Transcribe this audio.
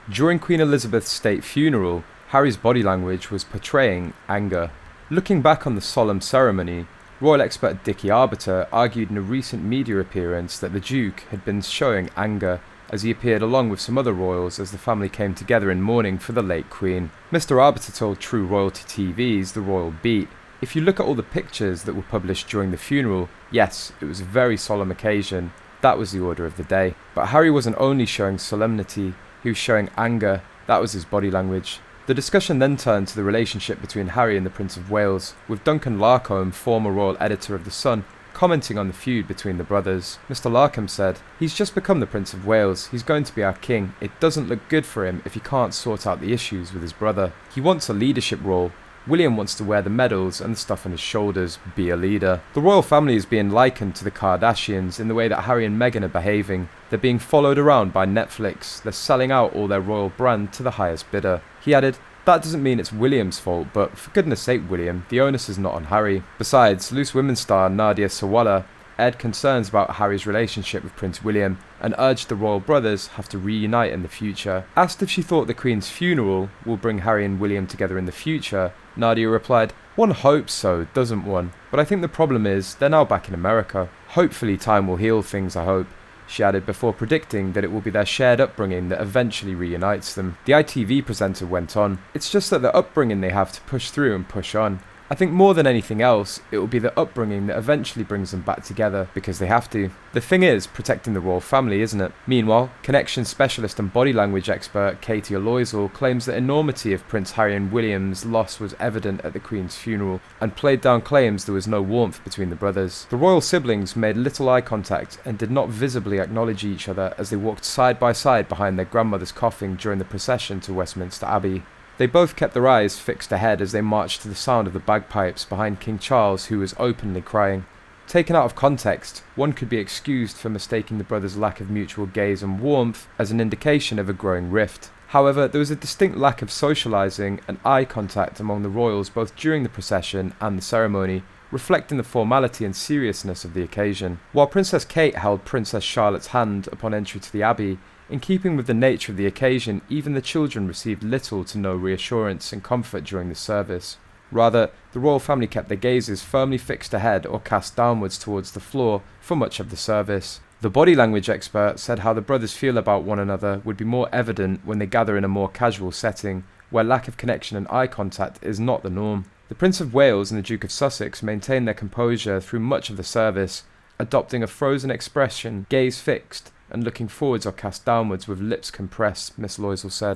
During Queen Elizabeth's state funeral, Harry's body language was portraying anger. Looking back on the solemn ceremony, royal expert Dickie Arbiter argued in a recent media appearance that the Duke had been showing anger as he appeared along with some other royals as the family came together in mourning for the late Queen. Mr. Arbiter told True Royalty TV's The Royal Beat, "If you look at all the pictures that were published during the funeral, yes, it was a very solemn occasion. That was the order of the day. But Harry wasn't only showing solemnity, he was showing anger. That was his body language." The discussion then turned to the relationship between Harry and the Prince of Wales, with Duncan Larcombe, former royal editor of The Sun, commenting on the feud between the brothers. Mr. Larcombe said, "He's just become the Prince of Wales. He's going to be our king. It doesn't look good for him if he can't sort out the issues with his brother. He wants a leadership role. William wants to wear the medals and the stuff on his shoulders, be a leader." The royal family is being likened to the Kardashians in the way that Harry and Meghan are behaving. They're being followed around by Netflix. They're selling out all their royal brand to the highest bidder. He added, "That doesn't mean it's William's fault, but for goodness sake, William, the onus is not on Harry." Besides, Loose Women star Nadia Sawalha aired concerns about Harry's relationship with Prince William and urged the royal brothers have to reunite in the future. Asked if she thought the Queen's funeral will bring Harry and William together in the future, Nadia replied, "One hopes so, doesn't one? But I think the problem is they're now back in America. Hopefully time will heal things, I hope." She added before predicting that it will be their shared upbringing that eventually reunites them. The ITV presenter went on, "It's just that the upbringing they have to push through and push on. I think more than anything else, it will be the upbringing that eventually brings them back together, because they have to. The thing is, protecting the royal family, isn't it?" Meanwhile, connection specialist and body language expert Katie Aloisel claims the enormity of Prince Harry and William's loss was evident at the Queen's funeral, and played down claims there was no warmth between the brothers. The royal siblings made little eye contact and did not visibly acknowledge each other as they walked side by side behind their grandmother's coffin during the procession to Westminster Abbey. They both kept their eyes fixed ahead as they marched to the sound of the bagpipes behind King Charles, who was openly crying. Taken out of context, one could be excused for mistaking the brothers' lack of mutual gaze and warmth as an indication of a growing rift. However, there was a distinct lack of socialising and eye contact among the royals both during the procession and the ceremony, reflecting the formality and seriousness of the occasion. While Princess Kate held Princess Charlotte's hand upon entry to the Abbey, in keeping with the nature of the occasion, even the children received little to no reassurance and comfort during the service. Rather, the royal family kept their gazes firmly fixed ahead or cast downwards towards the floor for much of the service. The body language expert said how the brothers feel about one another would be more evident when they gather in a more casual setting, where lack of connection and eye contact is not the norm. The Prince of Wales and the Duke of Sussex maintained their composure through much of the service, adopting a frozen expression, gaze fixed, and looking forwards or cast downwards with lips compressed, Miss Loisel said.